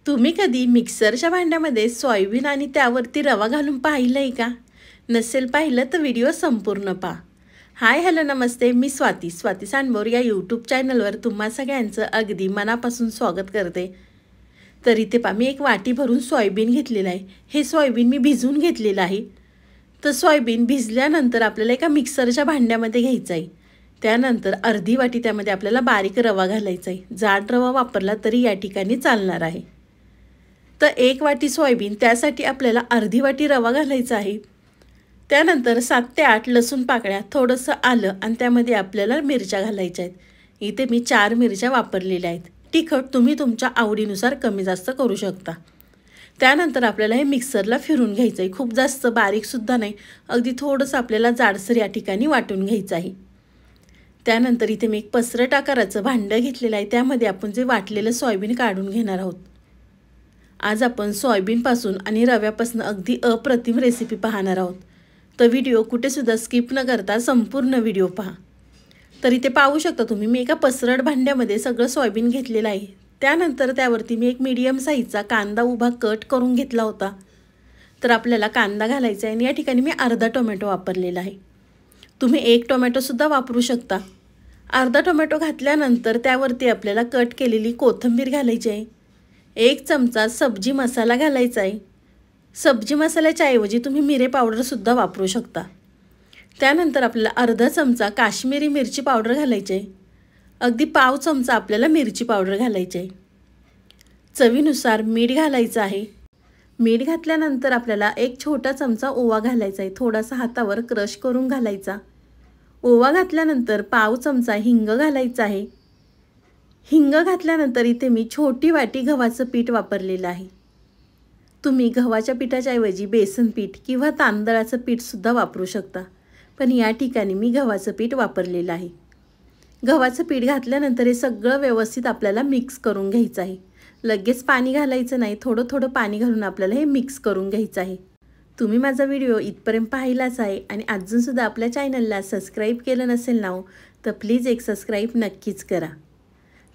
तुम्ही कधी मिक्सरच्या भांड्यामध्ये सोयाबीन आणि त्यावरती रवा घालून पाहिलंय का? नसेल पाहिलं तर व्हिडिओ संपूर्ण पहा. हाय हॅलो नमस्ते, मी स्वाती सांडभोर या यूट्यूब चॅनलवर तुम्हा सगळ्यांचं अगदी मनापासून स्वागत करते. तर इथे पहा, मी एक वाटी भरून सोयाबीन घेतलेलं आहे. हे सोयाबीन मी भिजवून घेतलेलं आहे. तर सोयाबीन भिजल्यानंतर आपल्याला एका मिक्सरच्या भांड्यामध्ये घ्यायचं आहे. त्यानंतर अर्धी वाटी त्यामध्ये आपल्याला बारीक रवा घालायचा आहे. जाड रवा वापरला तरी या ठिकाणी चालणार आहे. तर एक वाटी सोयाबीन, त्यासाठी आपल्याला अर्धी वाटी रवा घालायचा आहे. त्यानंतर 7 ते 8 लसूण पाकळ्या, थोडंसं आलं आणि त्यामध्ये आपल्याला मिरच्या घालायच्या आहेत. इथे मी 4 मिरच्या वापरलेल्या आहेत. तिखट तुम्ही तुमच्या आवडीनुसार कमी जास्त करू शकता. त्यानंतर आपल्याला हे मिक्सरला फिरून घ्यायचं आहे. खूप जास्त बारीकसुद्धा नाही, अगदी थोडंसं आपल्याला जाडसर या ठिकाणी वाटून घ्यायचं आहे. त्यानंतर इथे मी एक पसरट आकाराचं भांडं घेतलेलं आहे. त्यामध्ये आपण जे वाटलेलं सोयाबीन काढून घेणार आहोत. आज आपण सोयाबीनपासून आणि रव्यापासून अगदी अप्रतिम रेसिपी पाहणार आहोत. तर व्हिडिओ कुठेसुद्धा स्किप न करता संपूर्ण व्हिडिओ पहा. तर इथे पाहू शकता तुम्ही, मी एका पसरट भांड्यामध्ये सगळं सोयाबीन घेतलेलं आहे. त्यानंतर त्यावरती मी एक मीडियम साईजचा कांदा उभा कट करून घेतला होता. तर आपल्याला कांदा घालायचा आहे आणि या ठिकाणी मी अर्धा टोमॅटो वापरलेला आहे. तुम्ही 1 टोमॅटोसुद्धा वापरू शकता. अर्धा टोमॅटो घातल्यानंतर त्यावरती आपल्याला कट केलेली कोथिंबीर घालायची आहे. 1 चमचा सब्जी मसाला घालायचा आहे. सब्जी मसाल्याच्या ऐवजी तुम्ही मिरे पावडरसुद्धा वापरू शकता. त्यानंतर आपल्याला अर्धा चमचा काश्मीरी मिरची पावडर घालायची आहे. अगदी पाव चमचा आपल्याला मिरची पावडर घालायची आहे. चवीनुसार मीठ घालायचं आहे. मीठ घातल्यानंतर आपल्याला 1 छोटा चमचा ओवा घालायचा आहे. थोडासा हातावर क्रश करून घालायचा. ओवा घातल्यानंतर पाव चमचा हिंग घालायचा आहे. हिंग घातल्यानंतर इथे मी छोटी वाटी गव्हाचं पीठ वापरलेलं आहे. तुम्ही गव्हाच्या पिठाच्या ऐवजी बेसन पीठ किंवा तांदळाचं पीठसुद्धा वापरू शकता, पण या ठिकाणी मी गव्हाचं पीठ वापरलेलं आहे. गव्हाचं पीठ घातल्यानंतर हे सगळं व्यवस्थित आपल्याला मिक्स करून घ्यायचं आहे. लगेच पाणी घालायचं नाही, थोडं थोडं पाणी घालून आपल्याला हे मिक्स करून घ्यायचं आहे. तुम्ही माझा व्हिडिओ इथपर्यंत पाहिलाच आहे आणि अजूनसुद्धा आपल्या चॅनलला सबस्क्राईब केलं नसेल ना, तर प्लीज एक सबस्क्राईब नक्कीच करा.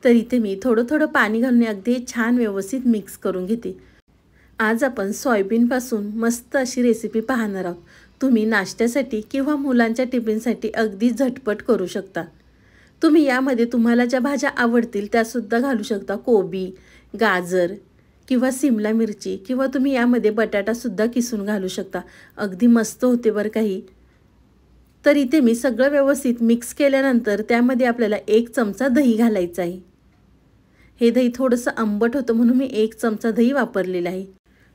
तर इथे मी थोडं थोडं पाणी घालून अगदी छान व्यवस्थित मिक्स करून घेते. आज आपण सोयाबीनपासून मस्त अशी रेसिपी पाहणार आहोत. तुम्ही नाश्त्यासाठी किंवा मुलांच्या टिफिनसाठी अगदी झटपट करू शकता. तुम्ही यामध्ये तुम्हाला ज्या भाज्या आवडतील त्यासुद्धा घालू शकता. कोबी, गाजर किंवा सिमला मिरची, किंवा तुम्ही यामध्ये बटाटासुद्धा किसून घालू शकता. अगदी मस्त होते बरं काही. तर इथे मी सगळं व्यवस्थित मिक्स केल्यानंतर त्यामध्ये आपल्याला 1 चमचा दही घालायचं आहे. हे दही थोडंसं आंबट होतं म्हणून मी 1 चमचा दही वापरलेलं आहे.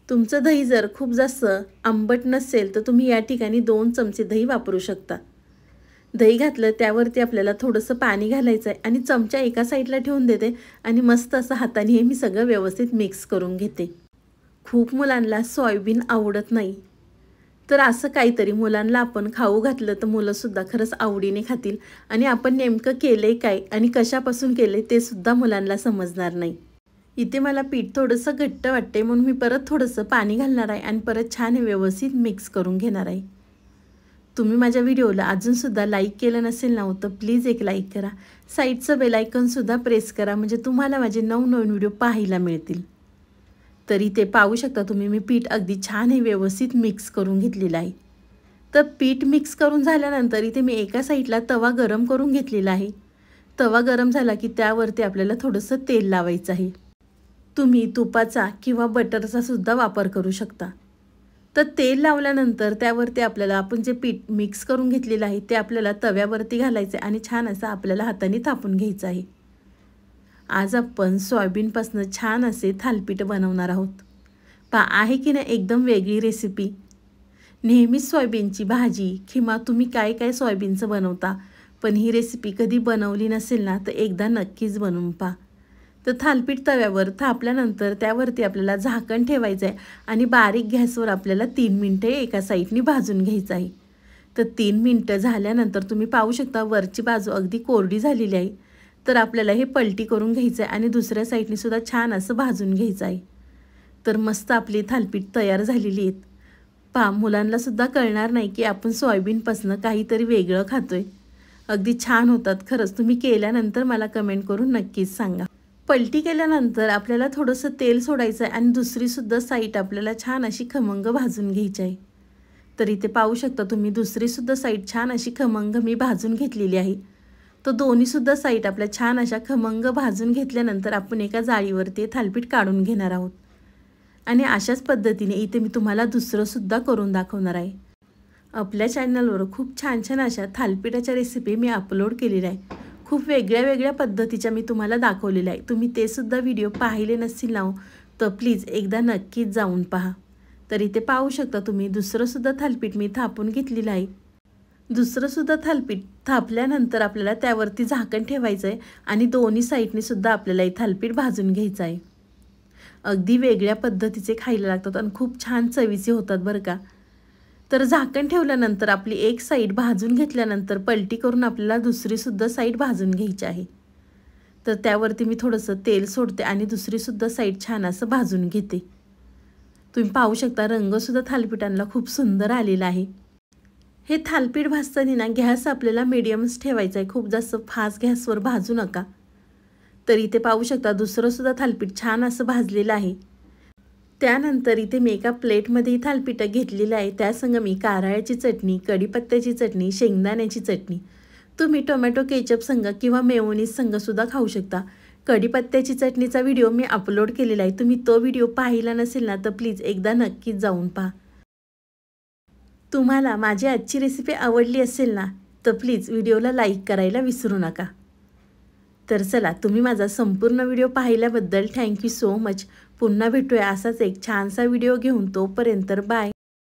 तुमचं दही जर खूप जास्त आंबट नसेल तर तुम्ही या ठिकाणी 2 चमचे दही वापरू शकता. दही घातलं त्यावरती आपल्याला थोडंसं पाणी घालायचं आहे आणि चमचा एका साईडला ठेवून देते आणि मस्त असं हाताने हे मी सगळं व्यवस्थित मिक्स करून घेते. खूप मुलांना सोयाबीन आवडत नाही, तर असं काहीतरी मुलांना आपण खाऊ घातलं तर मुलंसुद्धा खरंच आवडीने खातील आणि आपण नेमकं केले काय आणि कशापासून केले ते सुद्धा मुलांना समजणार नाही. इथे मला पीठ थोडंसं घट्ट वाटते म्हणून मी परत थोडंसं पाणी घालणार आहे आणि परत छान हे व्यवस्थित मिक्स करून घेणार आहे. तुम्ही माझ्या व्हिडिओला अजूनसुद्धा लाईक केलं नसेल ना, तर प्लीज एक लाईक करा. साईडचं बेल आयकॉनसुद्धा प्रेस करा, म्हणजे तुम्हाला माझे नवनवीन व्हिडिओ पाहायला मिळतील. तर इथे पाहू शकता तुम्ही, मी पीठ अगदी छान हे व्यवस्थित मिक्स करून घेतलेलं आहे. तर पीठ मिक्स करून झाल्यानंतर इथे मी एका साईडला तवा गरम करून घेतलेला आहे. तवा गरम झाला की त्यावरती आपल्याला थोडंसं तेल लावायचं आहे. तुम्ही तुपाचा किंवा बटरचा सुद्धा वापर करू शकता. तर तेल लावल्यानंतर त्यावरती आपल्याला आपण जे पीठ मिक्स करून घेतलेलं आहे ते आपल्याला तव्यावरती घालायचं आणि छान असं आपल्याला हाताने थापून घ्यायचं आहे. आज आपण सोयाबीनपासून छान असे थालीपीठ बनवणार आहोत. आहे की नाही एकदम वेगळी रेसिपी. नेहमीच सोयाबीनची भाजी किंवा तुम्ही काय काय सोयाबीनचं बनवता, पण ही रेसिपी कधी बनवली नसेल ना, तर एकदा नक्कीच बनवून पहा. तर थालीपीठ तव्यावर थापल्यानंतर त्यावरती आपल्याला झाकण ठेवायचं आहे आणि बारीक गॅसवर आपल्याला 3 मिनटे एका साईडनी भाजून घ्यायचं आहे. तर 3 मिनटं झाल्यानंतर तुम्ही पाहू शकता वरची बाजू अगदी कोरडी झालेली आहे. तर आपल्याला हे पलटी करून घ्यायचं आहे आणि दुसऱ्या साईडनी सुद्धा छान असं भाजून घ्यायचं आहे. तर मस्त आपली थालीपीठ तयार झालेली आहेत. मुलांनासुद्धा कळणार नाही की आपण सोयाबीनपासून काहीतरी वेगळं खातोय. अगदी छान होतात खरंच. तुम्ही केल्यानंतर मला कमेंट करून नक्कीच सांगा. पलटी केल्यानंतर आपल्याला थोडंसं तेल सोडायचं आहे आणि दुसरीसुद्धा साईड आपल्याला छान अशी खमंग भाजून घ्यायची आहे। तर इथे पाहू शकता तुम्ही दुसरीसुद्धा साईड छान अशी खमंग मी भाजून घेतलेली आहे। तो दोन्हीसुद्धा साईड आपल्या छान अशा खमंग भाजून घेतल्यानंतर आपण एका जाळीवरती थालीपीठ काढून घेणार आहोत। आणि अशाच पद्धतीने इथे मी तुम्हाला दुसरंसुद्धा करून दाखवणार आहे। आपल्या चॅनलवर खूप छान छान अशा थालीपीठाच्या रेसिपी मी अपलोड केलेल्या आहे। खूप वेगळ्या पद्धतीच्या मी तुम्हाला दाखवलेल्या आहे। तुम्ही ते सुद्धा व्हिडिओ पाहिले नसतील ना तर प्लीज एकदा नक्कीच जाऊन पहा। तर इथे पाहू शकता तुम्ही दुसरंसुद्धा थालीपीठ मी थापून घेतलेलं आहे। दुसरंसुद्धा थालीपीठ थापल्यानंतर आपल्याला त्यावरती झाकण ठेवायचं आहे आणि दोन्ही साईडने सुद्धा आपल्याला हे थालीपीठ भाजून घ्यायचं आहे। अगदी वेगळ्या पद्धतीचे खायला लागतात आणि खूप छान चवीचे होतात बरं का। तर झाकण ठेवल्यानंतर आपली एक साईड भाजून घेतल्यानंतर पलटी करून आपल्याला दुसरीसुद्धा साईड भाजून घ्यायची आहे। तर त्यावरती मी थोडंसं तेल सोडते आणि दुसरीसुद्धा साईड छान असं भाजून घेते। तुम्ही पाहू शकता रंगसुद्धा थालीपीठांना खूप सुंदर आलेला आहे। हे थालीपीठ भाजताना ना गॅस आपल्याला मीडियमच ठेवायचा आहे, खूप जास्त फास्ट गॅसवर भाजू नका। तर इथे पाहू शकता दुसरंसुद्धा थालीपीठ छान असं भाजलेलं आहे। त्यानंतर इथे मी एका प्लेटमध्ये थालीपीठ घेतलेलं आहे। त्यासंग मी कारळ्याची चटणी, कढीपत्त्याची चटणी, शेंगदाण्याची चटणी, तुम्ही टोमॅटो केचप संग किंवा मेयोनीज संग सुद्धा खाऊ शकता। कढीपत्त्याची चटणीचा व्हिडिओ मी अपलोड केलेला आहे। तुम्ही तो व्हिडिओ पाहिला नसेल ना तर प्लीज एकदा नक्कीच जाऊन पहा। तुम्हाला माझी आजची रेसिपी आवडली असेल ना तर प्लीज व्हिडिओला लाईक करायला विसरू नका। तर चला, तुम्ही माझा संपूर्ण व्हिडिओ पाहिल्याबद्दल थँक्यू सो मच। पुन्हा भेटूया असाच एक छानसा व्हिडिओ घेऊन, तोपर्यंत बाय।